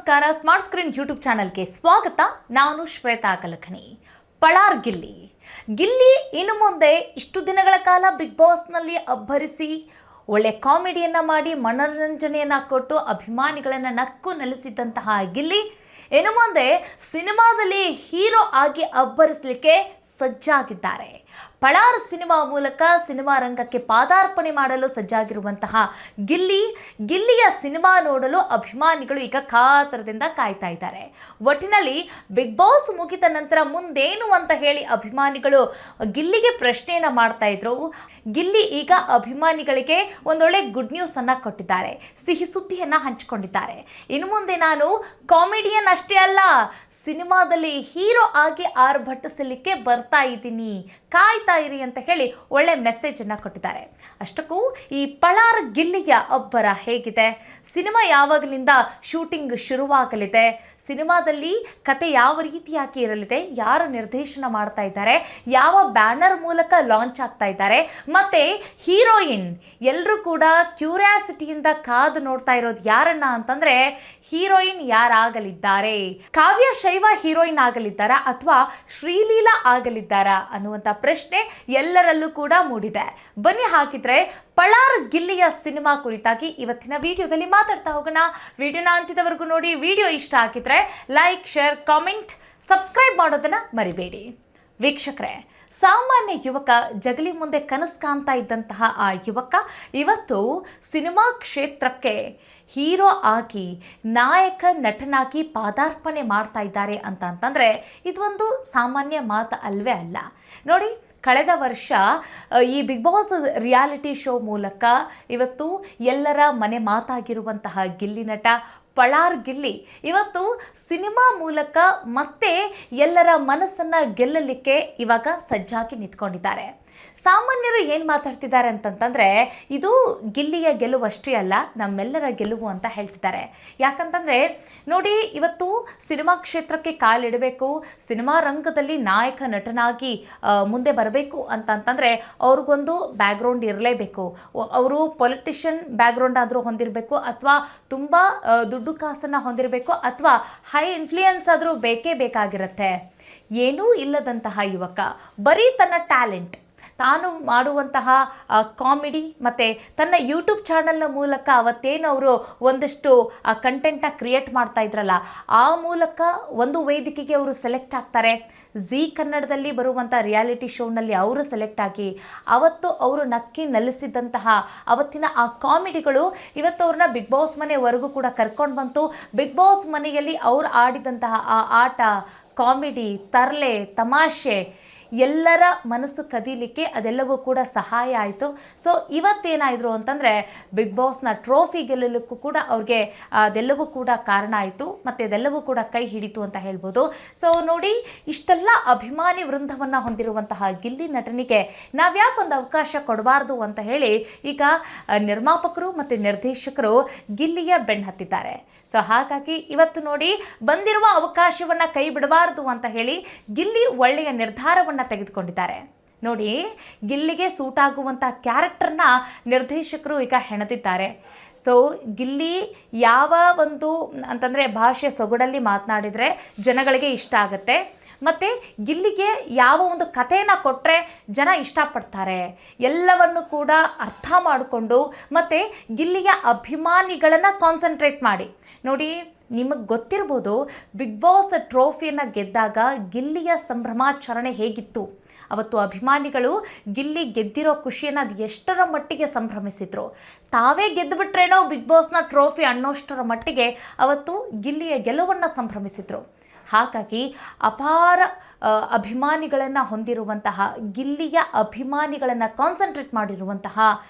ನಮಸ್ಕಾರ. Smart screen YouTube ಚಾನಲ್ಗೆ ಸ್ವಾಗತ. ನಾನು ಶ್ವೇತಾ ಕಲಖನಿ. ಪಳಾರ್ ಗಿಲ್ಲಿ ಗಿಲ್ಲಿ ಇನ್ನು ಮುಂದೆ ಇಷ್ಟು ದಿನಗಳ ಕಾಲ ಬಿಗ್ ಬಾಸ್ನಲ್ಲಿ ಅಬ್ಬರಿಸಿ ಒಳ್ಳೆ ಕಾಮಿಡಿಯನ್ನು ಮಾಡಿ ಮನೋರಂಜನೆಯನ್ನು ಕೊಟ್ಟು ಅಭಿಮಾನಿಗಳನ್ನು ನಕ್ಕು ನೆಲೆಸಿದ್ದಂತಹ ಗಿಲ್ಲಿ ಇನ್ನು ಮುಂದೆ ಸಿನಿಮಾದಲ್ಲಿ ಹೀರೋ ಆಗಿ ಅಬ್ಬರಿಸಲಿಕ್ಕೆ ಸಜ್ಜಾಗಿದ್ದಾರೆ. ಪಳಾರ್ ಸಿನಿಮಾ ಮೂಲಕ ಸಿನಿಮಾ ರಂಗಕ್ಕೆ ಪಾದಾರ್ಪಣೆ ಮಾಡಲು ಸಜ್ಜಾಗಿರುವಂತಹ ಗಿಲ್ಲಿಯ ಸಿನಿಮಾ ನೋಡಲು ಅಭಿಮಾನಿಗಳು ಈಗ ಕಾತರದಿಂದ ಕಾಯ್ತಾ ಇದ್ದಾರೆ. ಒಟ್ಟಿನಲ್ಲಿ ಬಿಗ್ ಬಾಸ್ ಮುಗಿದ ನಂತರ ಮುಂದೇನು ಅಂತ ಹೇಳಿ ಅಭಿಮಾನಿಗಳು ಗಿಲ್ಲಿಗೆ ಪ್ರಶ್ನೆಯನ್ನು ಮಾಡ್ತಾ ಇದ್ರು. ಗಿಲ್ಲಿ ಈಗ ಅಭಿಮಾನಿಗಳಿಗೆ ಒಂದೊಳ್ಳೆ ಗುಡ್ ನ್ಯೂಸ್ ಅನ್ನ ಕೊಟ್ಟಿದ್ದಾರೆ, ಸಿಹಿ ಸುದ್ದಿಯನ್ನ ಹಂಚಿಕೊಂಡಿದ್ದಾರೆ. ಇನ್ನು ಮುಂದೆ ನಾನು ಕಾಮಿಡಿಯನ್ ಅಷ್ಟೇ ಅಲ್ಲ, ಸಿನಿಮಾದಲ್ಲಿ ಹೀರೋ ಆಗಿ ಆರ್ಭಟಿಸಲಿಕ್ಕೆ ಬರ್ತಾ ಇದ್ದೀನಿ, ಕಾಯ್ತಾ ಇರಿ ಅಂತ ಹೇಳಿ ಒಳ್ಳೆ ಮೆಸೇಜ್ ಅನ್ನ ಕೊಟ್ಟಿದ್ದಾರೆ. ಅಷ್ಟಕ್ಕೂ ಈ ಪಳಾರ್ ಗಿಲ್ಲಿಯ ಅಬ್ಬರ ಹೇಗಿದೆ, ಸಿನಿಮಾ ಯಾವಾಗಲಿಂದ ಶೂಟಿಂಗ್ ಶುರುವಾಗಲಿದೆ, ಸಿನಿಮಾದಲ್ಲಿ ಕತೆ ಯಾವ ರೀತಿಯಾಗಿ ಇರಲಿದೆ, ಯಾರು ನಿರ್ದೇಶನ ಮಾಡ್ತಾ ಇದ್ದಾರೆ, ಯಾವ ಬ್ಯಾನರ್ ಮೂಲಕ ಲಾಂಚ್ ಆಗ್ತಾ ಇದ್ದಾರೆ, ಮತ್ತೆ ಹೀರೋಯಿನ್ ಎಲ್ಲರೂ ಕೂಡ ಕ್ಯೂರಿಯಾಸಿಟಿಯಿಂದ ಕಾದು ನೋಡ್ತಾ ಇರೋದು ಯಾರನ್ನ ಅಂತಂದ್ರೆ ಹೀರೋಯಿನ್ ಯಾರಾಗಲಿದ್ದಾರೆ. ಕಾವ್ಯ ಶೈವ ಹೀರೋಯಿನ್ ಆಗಲಿದ್ದಾರಾ ಅಥವಾ ಶ್ರೀಲೀಲಾ ಆಗಲಿದ್ದಾರಾ ಅನ್ನುವಂಥ ಪ್ರಶ್ನೆ ಎಲ್ಲರಲ್ಲೂ ಕೂಡ ಮೂಡಿದೆ. ಬನ್ನಿ ಹಾಕಿದ್ರೆ ಪಳಾರ್ ಗಿಲ್ಲಿಯ ಸಿನಿಮಾ ಕುರಿತಾಗಿ ಇವತ್ತಿನ ವಿಡಿಯೋದಲ್ಲಿ ಮಾತಾಡ್ತಾ ಹೋಗೋಣ. ವಿಡಿಯೋನ ಅಂತ್ಯದವರೆಗೂ ನೋಡಿ. ವಿಡಿಯೋ ಇಷ್ಟ ಆಗಿದ್ರೆ ಲೈಕ್, ಶೇರ್, ಕಾಮೆಂಟ್, ಸಬ್ಸ್ಕ್ರೈಬ್ ಮಾಡೋದನ್ನ ಮರಿಬೇಡಿ. ವೀಕ್ಷಕರೇ, ಸಾಮಾನ್ಯ ಯುವಕ ಜಗಲಿ ಮುಂದೆ ಕನಸು ಕಾಣ್ತಾ ಇದ್ದಂತಹ ಆ ಯುವಕ ಇವತ್ತು ಸಿನಿಮಾ ಕ್ಷೇತ್ರಕ್ಕೆ ಹೀರೋ ಆಗಿ ನಾಯಕ ನಟನಾಗಿ ಪಾದಾರ್ಪಣೆ ಮಾಡ್ತಾ ಇದ್ದಾರೆ ಅಂತಂದರೆ ಇದೊಂದು ಸಾಮಾನ್ಯ ಮಾತು ಅಲ್ವೇ ಅಲ್ಲ. ನೋಡಿ, ಕಳೆದ ವರ್ಷ ಈ ಬಿಗ್ ಬಾಸ್ ರಿಯಾಲಿಟಿ ಶೋ ಮೂಲಕ ಇವತ್ತು ಎಲ್ಲರ ಮನೆ ಮಾತಾಗಿರುವಂತಹ ಗಿಲ್ಲಿ ನಟ ಪಳಾರ್ ಗಿಲ್ಲಿ ಇವತ್ತು ಸಿನಿಮಾ ಮೂಲಕ ಮತ್ತೆ ಎಲ್ಲರ ಮನಸ್ಸನ್ನು ಗೆಲ್ಲಲಿಕ್ಕೆ ಇವಾಗ ಸಜ್ಜಾಗಿ ನಿಂತ್ಕೊಂಡಿದ್ದಾರೆ. ಸಾಮಾನ್ಯರು ಏನು ಮಾತಾಡ್ತಿದ್ದಾರೆ ಅಂತಂತಂದರೆ ಇದು ಗಿಲ್ಲಿಯ ಗೆಲುವು ಅಷ್ಟೇ ಅಲ್ಲ, ನಮ್ಮೆಲ್ಲರ ಗೆಲುವು ಅಂತ ಹೇಳ್ತಿದ್ದಾರೆ. ಯಾಕಂತಂದರೆ ನೋಡಿ, ಇವತ್ತು ಸಿನಿಮಾ ಕ್ಷೇತ್ರಕ್ಕೆ ಕಾಲಿಡಬೇಕು, ಸಿನಿಮಾ ರಂಗದಲ್ಲಿ ನಾಯಕ ನಟನಾಗಿ ಮುಂದೆ ಬರಬೇಕು ಅಂತಂತಂದರೆ ಅವ್ರಿಗೊಂದು ಬ್ಯಾಕ್ಗ್ರೌಂಡ್ ಇರಲೇಬೇಕು. ಅವರು ಪೊಲಿಟಿಷಿಯನ್ ಬ್ಯಾಕ್ಗ್ರೌಂಡ್ ಆದರೂ ಹೊಂದಿರಬೇಕು, ಅಥವಾ ತುಂಬ ದುಡ್ಡು ಕಾಸನ್ನು ಹೊಂದಿರಬೇಕು, ಅಥವಾ ಹೈ ಇನ್ಫ್ಲೂಯೆನ್ಸ್ ಆದರೂ ಬೇಕೇ ಬೇಕಾಗಿರುತ್ತೆ. ಏನೂ ಇಲ್ಲದಂತಹ ಯುವಕ ಬರೀ ತನ್ನ ಟ್ಯಾಲೆಂಟ್, ತಾನು ಮಾಡುವಂತಹ ಕಾಮಿಡಿ ಮತ್ತು ತನ್ನ ಯೂಟ್ಯೂಬ್ ಚಾನಲ್ನ ಮೂಲಕ ಅವತ್ತೇನು ಅವರು ಒಂದಷ್ಟು ಕಂಟೆಂಟ್ನ ಕ್ರಿಯೇಟ್ ಮಾಡ್ತಾ ಇದ್ರಲ್ಲ, ಆ ಮೂಲಕ ಒಂದು ವೇದಿಕೆಗೆ ಅವರು ಸೆಲೆಕ್ಟ್ ಆಗ್ತಾರೆ. ಝೀ ಕನ್ನಡದಲ್ಲಿ ಬರುವಂಥ ರಿಯಾಲಿಟಿ ಶೋನಲ್ಲಿ ಅವರು ಸೆಲೆಕ್ಟ್ ಆಗಿ ಅವತ್ತು ಅವರು ನಕ್ಕಿ ನಲಿಸಿದಂತಹ ಅವತ್ತಿನ ಆ ಕಾಮಿಡಿಗಳು ಇವತ್ತು ಅವ್ರನ್ನ ಬಿಗ್ ಬಾಸ್ ಮನೆವರೆಗೂ ಕೂಡ ಕರ್ಕೊಂಡು ಬಂತು. ಬಿಗ್ ಬಾಸ್ ಮನೆಯಲ್ಲಿ ಅವರು ಆಡಿದಂತಹ ಆ ಆಟ, ಕಾಮಿಡಿ, ತರ್ಲೆ, ತಮಾಷೆ ಎಲ್ಲರ ಮನಸ್ಸು ಕದೀಲಿಕ್ಕೆ ಅದೆಲ್ಲವೂ ಕೂಡ ಸಹಾಯ ಆಯಿತು. ಸೊ ಇವತ್ತೇನಾಯಿತು ಅಂತಂದರೆ ಬಿಗ್ ಬಾಸ್ನ ಟ್ರೋಫಿ ಗೆಲ್ಲಲಿಕ್ಕೂ ಕೂಡ ಅವ್ರಿಗೆ ಅದೆಲ್ಲವೂ ಕೂಡ ಕಾರಣ ಆಯಿತು, ಮತ್ತು ಅದೆಲ್ಲವೂ ಕೂಡ ಕೈ ಹಿಡಿತು ಅಂತ ಹೇಳ್ಬೋದು. ಸೊ ನೋಡಿ, ಇಷ್ಟೆಲ್ಲ ಅಭಿಮಾನಿ ವೃಂದವನ್ನು ಹೊಂದಿರುವಂತಹ ಗಿಲ್ಲಿ ನಟನಿಗೆ ನಾವ್ಯಾಕೊಂದು ಅವಕಾಶ ಕೊಡಬಾರ್ದು ಅಂತ ಹೇಳಿ ಈಗ ನಿರ್ಮಾಪಕರು ಮತ್ತು ನಿರ್ದೇಶಕರು ಗಿಲ್ಲಿಯ ಬೆನ್ನು ಹತ್ತಿದ್ದಾರೆ. ಸೊ ಹಾಗಾಗಿ ಇವತ್ತು ನೋಡಿ, ಬಂದಿರುವ ಅವಕಾಶವನ್ನು ಕೈ ಬಿಡಬಾರ್ದು ಅಂತ ಹೇಳಿ ಗಿಲ್ಲಿ ಒಳ್ಳೆಯ ನಿರ್ಧಾರವನ್ನು ತೆಗೆದುಕೊಂಡಿದ್ದಾರೆ. ನೋಡಿ, ಗಿಲ್ಲಿಗೆ ಸೂಟ್ ಆಗುವಂಥ ಕ್ಯಾರೆಕ್ಟರ್ನ ನಿರ್ದೇಶಕರು ಈಗ ಹೆಣೆದಿದ್ದಾರೆ. ಸೊ ಗಿಲ್ಲಿ ಯಾವ ಒಂದು ಅಂತಂದರೆ ಭಾಷೆ ಸೊಗಡಲ್ಲಿ ಮಾತನಾಡಿದರೆ ಜನಗಳಿಗೆ ಇಷ್ಟ ಆಗುತ್ತೆ, ಮತ್ತು ಗಿಲ್ಲಿಗೆ ಯಾವ ಒಂದು ಕಥೆಯನ್ನು ಕೊಟ್ಟರೆ ಜನ ಇಷ್ಟಪಡ್ತಾರೆ ಎಲ್ಲವನ್ನು ಕೂಡ ಅರ್ಥ ಮಾಡಿಕೊಂಡು ಮತ್ತು ಗಿಲ್ಲಿಯ ಅಭಿಮಾನಿಗಳನ್ನು ಕಾನ್ಸಂಟ್ರೇಟ್ ಮಾಡಿ. ನೋಡಿ, ನಿಮಗೆ ಗೊತ್ತಿರ್ಬೋದು, ಬಿಗ್ ಬಾಸ್ ಟ್ರೋಫಿಯನ್ನು ಗೆದ್ದಾಗ ಗಿಲ್ಲಿಯ ಸಂಭ್ರಮಾಚರಣೆ ಹೇಗಿತ್ತು. ಅವತ್ತು ಅಭಿಮಾನಿಗಳು ಗಿಲ್ಲಿ ಗೆದ್ದಿರೋ ಖುಷಿಯನ್ನು ಅದು ಎಷ್ಟರ ಮಟ್ಟಿಗೆ ಸಂಭ್ರಮಿಸಿದ್ರು. ತಾವೇ ಗೆದ್ದುಬಿಟ್ರೇನೋ ಬಿಗ್ ಬಾಸ್ನ ಟ್ರೋಫಿ ಅನ್ನೋಷ್ಟರ ಮಟ್ಟಿಗೆ ಅವತ್ತು ಗಿಲ್ಲಿಯ ಗೆಲುವನ್ನು ಸಂಭ್ರಮಿಸಿದ್ರು. ಹಾಗಾಗಿ ಅಪಾರ ಅಭಿಮಾನಿಗಳನ್ನು ಹೊಂದಿರುವಂತಹ ಗಿಲ್ಲಿಯ ಅಭಿಮಾನಿಗಳನ್ನು ಕಾನ್ಸಂಟ್ರೇಟ್ ಮಾಡಿರುವಂತಹ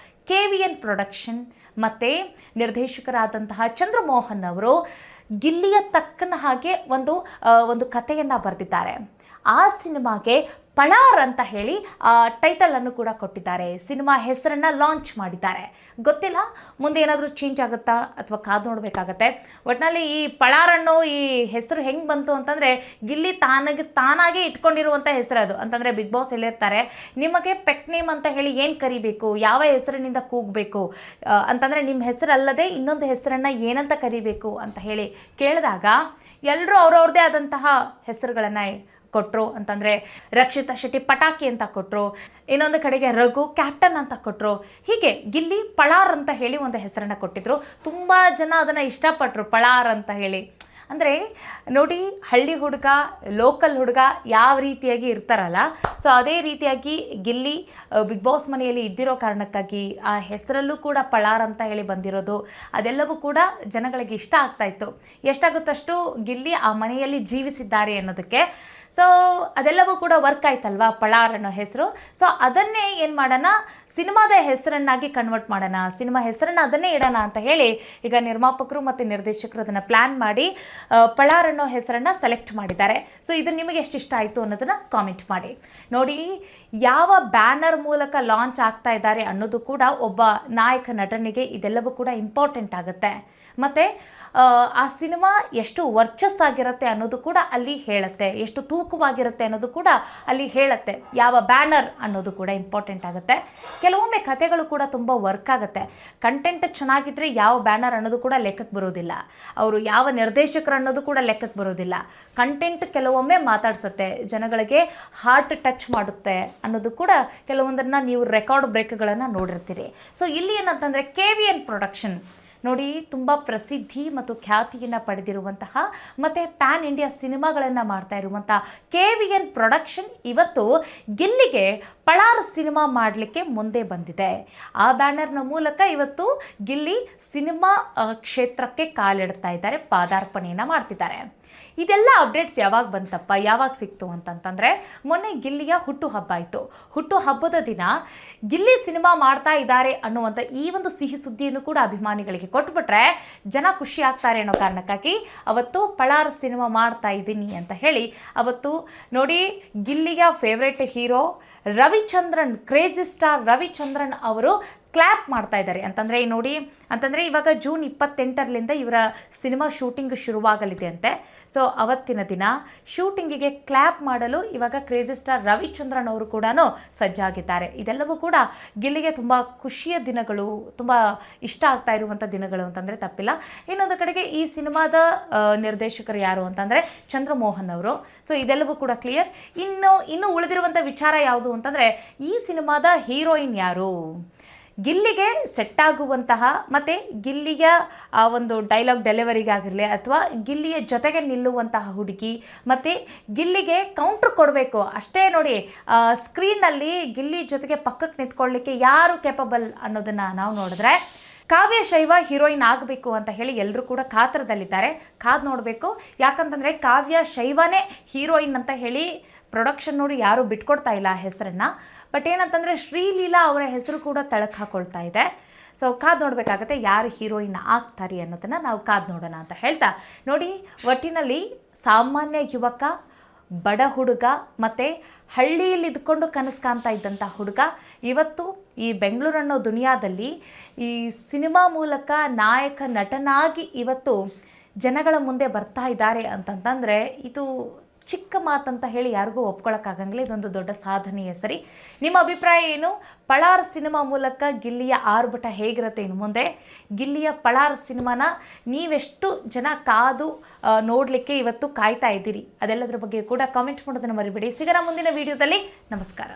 KVN ಪ್ರೊಡಕ್ಷನ್ ಮತ್ತು ನಿರ್ದೇಶಕರಾದಂತಹ ಚಂದ್ರಮೋಹನ್ ಅವರು ಗಿಲ್ಲಿಯ ತಕ್ಕನ ಹಾಗೆ ಒಂದು ಕಥೆಯನ್ನು ಬರೆದಿದ್ದಾರೆ. ಆ ಸಿನಿಮಾಗೆ ಪಳಾರ್ ಅಂತ ಹೇಳಿ ಟೈಟಲ್ ಅನ್ನು ಕೂಡ ಕೊಟ್ಟಿದ್ದಾರೆ. ಸಿನಿಮಾ ಹೆಸರನ್ನ ಲಾಂಚ್ ಮಾಡಿದ್ದಾರೆ. ಗೊತ್ತಿಲ್ಲ ಮುಂದೆ ಏನಾದರೂ ಚೇಂಜ್ ಆಗುತ್ತಾ ಅಥವಾ ಕಾದು ನೋಡಬೇಕಾಗತ್ತೆ. ಒಟ್ಟಿನಲ್ಲಿ ಈ ಪಳಾರ್ ಅನ್ನೋ ಈ ಹೆಸರು ಹೆಂಗೆ ಬಂತು ಅಂತಂದರೆ ಗಿಲ್ಲಿ ತಾನಾಗೆ ಇಟ್ಕೊಂಡಿರುವಂಥ ಹೆಸರು ಅದು. ಅಂತಂದರೆ ಬಿಗ್ ಬಾಸ್ ಹೇಳಿರ್ತಾರೆ ನಿಮಗೆ ಪೆಟ್ ನೇಮ್ ಅಂತ ಹೇಳಿ ಏನು ಕರಿಬೇಕು, ಯಾವ ಹೆಸರಿನಿಂದ ಕೂಗಬೇಕು ಅಂತಂದರೆ ನಿಮ್ಮ ಹೆಸರಲ್ಲದೆ ಇನ್ನೊಂದು ಹೆಸರನ್ನು ಏನಂತ ಕರಿಬೇಕು ಅಂತ ಹೇಳಿ ಕೇಳಿದಾಗ ಎಲ್ಲರೂ ಅವ್ರವ್ರದ್ದೇ ಆದಂತಹ ಹೆಸರುಗಳನ್ನು ಕೊಟ್ಟರು. ಅಂತಂದರೆ ರಕ್ಷಿತಾ ಶೆಟ್ಟಿ ಪಟಾಕಿ ಅಂತ ಕೊಟ್ಟರು, ಇನ್ನೊಂದು ಕಡೆಗೆ ರಘು ಕ್ಯಾಪ್ಟನ್ ಅಂತ ಕೊಟ್ಟರು. ಹೀಗೆ ಗಿಲ್ಲಿ ಪಳಾರ್ ಅಂತ ಹೇಳಿ ಒಂದು ಹೆಸರನ್ನು ಕೊಟ್ಟಿದ್ರು. ತುಂಬ ಜನ ಅದನ್ನು ಇಷ್ಟಪಟ್ಟರು ಪಳಾರ್ ಅಂತ ಹೇಳಿ. ಅಂದರೆ ನೋಡಿ, ಹಳ್ಳಿ ಹುಡುಗ ಲೋಕಲ್ ಹುಡುಗ ಯಾವ ರೀತಿಯಾಗಿ ಇರ್ತಾರಲ್ಲ, ಸೊ ಅದೇ ರೀತಿಯಾಗಿ ಗಿಲ್ಲಿ ಬಿಗ್ ಬಾಸ್ ಮನೆಯಲ್ಲಿ ಇದ್ದಿರೋ ಕಾರಣಕ್ಕಾಗಿ ಆ ಹೆಸರಲ್ಲೂ ಕೂಡ ಪಳಾರ್ ಅಂತ ಹೇಳಿ ಬಂದಿರೋದು ಅದೆಲ್ಲವೂ ಕೂಡ ಜನಗಳಿಗೆ ಇಷ್ಟ ಆಗ್ತಾಯಿತ್ತು. ಎಷ್ಟಾಗುತ್ತಷ್ಟು ಗಿಲ್ಲಿ ಆ ಮನೆಯಲ್ಲಿ ಜೀವಿಸಿದ್ದಾರೆ ಅನ್ನೋದಕ್ಕೆ. ಸೊ ಅದೆಲ್ಲವೂ ಕೂಡ ವರ್ಕ್ ಆಯ್ತಲ್ವಾ ಪಳಾರ್ ಅನ್ನೋ ಹೆಸರು. ಸೊ ಅದನ್ನೇ ಏನು ಮಾಡೋಣ, ಸಿನಿಮಾದ ಹೆಸರನ್ನಾಗಿ ಕನ್ವರ್ಟ್ ಮಾಡೋಣ, ಸಿನಿಮಾ ಹೆಸರನ್ನು ಅದನ್ನೇ ಇಡೋಣ ಅಂತ ಹೇಳಿ ಈಗ ನಿರ್ಮಾಪಕರು ಮತ್ತು ನಿರ್ದೇಶಕರು ಅದನ್ನು ಪ್ಲ್ಯಾನ್ ಮಾಡಿ ಪಳಾರ್ ಅನ್ನೋ ಹೆಸರನ್ನು ಸೆಲೆಕ್ಟ್ ಮಾಡಿದ್ದಾರೆ. ಸೊ ಇದು ನಿಮಗೆ ಎಷ್ಟು ಇಷ್ಟ ಆಯಿತು ಅನ್ನೋದನ್ನು ಕಾಮೆಂಟ್ ಮಾಡಿ. ನೋಡಿ, ಯಾವ ಬ್ಯಾನರ್ ಮೂಲಕ ಲಾಂಚ್ ಆಗ್ತಾ ಇದ್ದಾರೆ ಅನ್ನೋದು ಕೂಡ ಒಬ್ಬ ನಾಯಕ ನಟನಿಗೆ ಇದೆಲ್ಲವೂ ಕೂಡ ಇಂಪಾರ್ಟೆಂಟ್ ಆಗುತ್ತೆ. ಮತ್ತು ಆ ಸಿನಿಮಾ ಎಷ್ಟು ವರ್ಚಸ್ಸಾಗಿರುತ್ತೆ ಅನ್ನೋದು ಕೂಡ ಅಲ್ಲಿ ಹೇಳುತ್ತೆ, ಎಷ್ಟು ತೂಕವಾಗಿರುತ್ತೆ ಅನ್ನೋದು ಕೂಡ ಅಲ್ಲಿ ಹೇಳುತ್ತೆ. ಯಾವ ಬ್ಯಾನರ್ ಅನ್ನೋದು ಕೂಡ ಇಂಪಾರ್ಟೆಂಟ್ ಆಗುತ್ತೆ. ಕೆಲವೊಮ್ಮೆ ಕಥೆಗಳು ಕೂಡ ತುಂಬ ವರ್ಕ್ ಆಗುತ್ತೆ. ಕಂಟೆಂಟ್ ಚೆನ್ನಾಗಿದ್ದರೆ ಯಾವ ಬ್ಯಾನರ್ ಅನ್ನೋದು ಕೂಡ ಲೆಕ್ಕಕ್ಕೆ ಬರೋದಿಲ್ಲ, ಅವರು ಯಾವ ನಿರ್ದೇಶಕರು ಅನ್ನೋದು ಕೂಡ ಲೆಕ್ಕಕ್ಕೆ ಬರೋದಿಲ್ಲ. ಕಂಟೆಂಟ್ ಕೆಲವೊಮ್ಮೆ ಮಾತಾಡ್ಸುತ್ತೆ, ಜನಗಳಿಗೆ ಹಾರ್ಟ್ ಟಚ್ ಮಾಡುತ್ತೆ ಅನ್ನೋದು ಕೂಡ ಕೆಲವೊಂದನ್ನು ನೀವು ರೆಕಾರ್ಡ್ ಬ್ರೇಕ್ಗಳನ್ನು ನೋಡಿರ್ತೀರಿ. ಸೊ ಇಲ್ಲಿ ಏನಂತಂದರೆ KVN ಪ್ರೊಡಕ್ಷನ್ ನೋಡಿ, ತುಂಬ ಪ್ರಸಿದ್ಧಿ ಮತ್ತು ಖ್ಯಾತಿಯನ್ನು ಪಡೆದಿರುವಂತಹ ಮತ್ತು ಪ್ಯಾನ್ ಇಂಡಿಯಾ ಸಿನಿಮಾಗಳನ್ನು ಮಾಡ್ತಾ ಇರುವಂಥ KVN ಪ್ರೊಡಕ್ಷನ್ ಇವತ್ತು ಗಿಲ್ಲಿಗೆ ಪಳಾರ್ ಸಿನಿಮಾ ಮಾಡಲಿಕ್ಕೆ ಮುಂದೆ ಬಂದಿದೆ. ಆ ಬ್ಯಾನರ್ನ ಮೂಲಕ ಇವತ್ತು ಗಿಲ್ಲಿ ಸಿನಿಮಾ ಕ್ಷೇತ್ರಕ್ಕೆ ಕಾಲಿಡ್ತಾ ಇದ್ದಾರೆ, ಪಾದಾರ್ಪಣೆಯನ್ನು ಮಾಡ್ತಿದ್ದಾರೆ. ಇದೆಲ್ಲ ಅಪ್ಡೇಟ್ಸ್ ಯಾವಾಗ ಬಂತಪ್ಪ, ಯಾವಾಗ ಸಿಕ್ತು ಅಂತಂತಂದರೆ ಮೊನ್ನೆ ಗಿಲ್ಲಿಯ ಹುಟ್ಟುಹಬ್ಬ ಆಯಿತು. ಹುಟ್ಟುಹಬ್ಬದ ದಿನ ಗಿಲ್ಲಿ ಸಿನಿಮಾ ಮಾಡ್ತಾ ಇದ್ದಾರೆ ಅನ್ನುವಂಥ ಈ ಒಂದು ಸಿಹಿ ಸುದ್ದಿಯನ್ನು ಕೂಡ ಅಭಿಮಾನಿಗಳಿಗೆ ಕೊಟ್ಬಿಟ್ರೆ ಜನ ಖುಷಿ ಆಗ್ತಾರೆ ಅನ್ನೋ ಕಾರಣಕ್ಕಾಗಿ ಅವತ್ತು ಪಳಾರ್ ಸಿನಿಮಾ ಮಾಡ್ತಾ ಇದ್ದೀನಿ ಅಂತ ಹೇಳಿ ಅವತ್ತು ನೋಡಿ, ಗಿಲ್ಲಿಯ favourite hero Ravichandran, crazy star Ravichandran ಅವರು ಕ್ಲ್ಯಾಪ್ ಮಾಡ್ತಾ ಇದ್ದಾರೆ. ಅಂತಂದರೆ ಇವಾಗ ಜೂನ್ 28ರಿಂದ ಇವರ ಸಿನಿಮಾ ಶೂಟಿಂಗ್ ಶುರುವಾಗಲಿದೆ ಅಂತೆ. ಸೊ ಅವತ್ತಿನ ದಿನ ಶೂಟಿಂಗಿಗೆ ಕ್ಲ್ಯಾಪ್ ಮಾಡಲು ಇವಾಗ ಕ್ರೇಜಿ ಸ್ಟಾರ್ ರವಿಚಂದ್ರನ್ ಅವರು ಕೂಡ ಸಜ್ಜಾಗಿದ್ದಾರೆ. ಇದೆಲ್ಲವೂ ಕೂಡ ಗಿಲ್ಲಿಗೆ ತುಂಬ ಖುಷಿಯ ದಿನಗಳು, ತುಂಬ ಇಷ್ಟ ಆಗ್ತಾ ಇರುವಂಥ ದಿನಗಳು ಅಂತಂದರೆ ತಪ್ಪಿಲ್ಲ. ಇನ್ನೊಂದು ಕಡೆಗೆ ಈ ಸಿನಿಮಾದ ನಿರ್ದೇಶಕರು ಯಾರು ಅಂತಂದರೆ ಚಂದ್ರಮೋಹನ್ ಅವರು. ಸೊ ಇದೆಲ್ಲವೂ ಕೂಡ ಕ್ಲಿಯರ್. ಇನ್ನು ಉಳಿದಿರುವಂಥ ವಿಚಾರ ಯಾವುದು ಅಂತಂದರೆ ಈ ಸಿನಿಮಾದ ಹೀರೋಯಿನ್ ಯಾರು, ಗಿಲ್ಲಿಗೆ ಸೆಟ್ ಆಗುವಂತಹ ಮತ್ತು ಗಿಲ್ಲಿಯ ಆ ಒಂದು ಡೈಲಾಗ್ ಡೆಲಿವರಿಗಾಗಿರಲಿ ಅಥವಾ ಗಿಲ್ಲಿಯ ಜೊತೆಗೆ ನಿಲ್ಲುವಂತಹ ಹುಡುಗಿ ಮತ್ತು ಗಿಲ್ಲಿಗೆ ಕೌಂಟ್ರ್ ಕೊಡಬೇಕು ಅಷ್ಟೇ. ನೋಡಿ, ಸ್ಕ್ರೀನ್ನಲ್ಲಿ ಗಿಲ್ಲಿ ಜೊತೆಗೆ ಪಕ್ಕಕ್ಕೆ ನಿಂತ್ಕೊಳ್ಳಿಕ್ಕೆ ಯಾರು ಕೇಪಬಲ್ ಅನ್ನೋದನ್ನು ನಾವು ನೋಡಿದ್ರೆ ಕಾವ್ಯ ಶೈವ ಹೀರೋಯಿನ್ ಆಗಬೇಕು ಅಂತ ಹೇಳಿ ಎಲ್ಲರೂ ಕೂಡ ಕಾತರದಲ್ಲಿದ್ದಾರೆ. ಕಾದು ನೋಡಬೇಕು. ಯಾಕಂತಂದರೆ ಕಾವ್ಯ ಶೈವನೇ ಹೀರೋಯಿನ್ ಅಂತ ಹೇಳಿ ಪ್ರೊಡಕ್ಷನ್ನವರು ಯಾರೂ ಬಿಟ್ಕೊಡ್ತಾ ಇಲ್ಲ ಆ ಹೆಸರನ್ನು. ಬಟ್ ಏನಂತಂದರೆ ಶ್ರೀಲೀಲಾ ಅವರ ಹೆಸರು ಕೂಡ ತಳಕ್ಕೆ ಹಾಕ್ಕೊಳ್ತಾ ಇದೆ. ಸೊ ಕಾದು ನೋಡಬೇಕಾಗತ್ತೆ ಯಾರು ಹೀರೋಯಿನ್ ಆಗ್ತಾರೆ ಅನ್ನೋದನ್ನು ನಾವು ಕಾದು ನೋಡೋಣ ಅಂತ ಹೇಳ್ತಾ ನೋಡಿ, ಒಟ್ಟಿನಲ್ಲಿ ಸಾಮಾನ್ಯ ಯುವಕ, ಬಡ ಹುಡುಗ ಮತ್ತು ಹಳ್ಳಿಯಲ್ಲಿ ಇದ್ಕೊಂಡು ಕನಸು ಕಾಣ್ತಾ ಇದ್ದಂಥ ಹುಡುಗ ಇವತ್ತು ಈ ಬೆಂಗಳೂರು ಅನ್ನೋ ದುನಿಯಾದಲ್ಲಿ ಈ ಸಿನಿಮಾ ಮೂಲಕ ನಾಯಕ ನಟನಾಗಿ ಇವತ್ತು ಜನಗಳ ಮುಂದೆ ಬರ್ತಾ ಇದ್ದಾರೆ ಅಂತಂತಂದರೆ ಇದು ಚಿಕ್ಕ ಮಾತಂತ ಹೇಳಿ ಯಾರಿಗೂ ಒಪ್ಕೊಳ್ಳೋಕ್ಕಾಗಂಗಿಲ್ಲ. ಇದೊಂದು ದೊಡ್ಡ ಸಾಧನೆಯೇ ಸರಿ. ನಿಮ್ಮ ಅಭಿಪ್ರಾಯ ಏನು? ಪಳಾರ್ ಸಿನಿಮಾ ಮೂಲಕ ಗಿಲ್ಲಿಯ ಆರ್ಭಟ ಹೇಗಿರುತ್ತೆ ಇನ್ನು ಮುಂದೆ? ಗಿಲ್ಲಿಯ ಪಳಾರ್ ಸಿನಿಮಾನ ನೀವೆಷ್ಟು ಜನ ಕಾದು ನೋಡಲಿಕ್ಕೆ ಇವತ್ತು ಕಾಯ್ತಾ ಇದ್ದೀರಿ? ಅದೆಲ್ಲದರ ಬಗ್ಗೆ ಕೂಡ ಕಾಮೆಂಟ್ ಮಾಡೋದನ್ನು ಮರಿಬೇಡಿ. ಸಿಗೋಣ ಮುಂದಿನ ವಿಡಿಯೋದಲ್ಲಿ. ನಮಸ್ಕಾರ.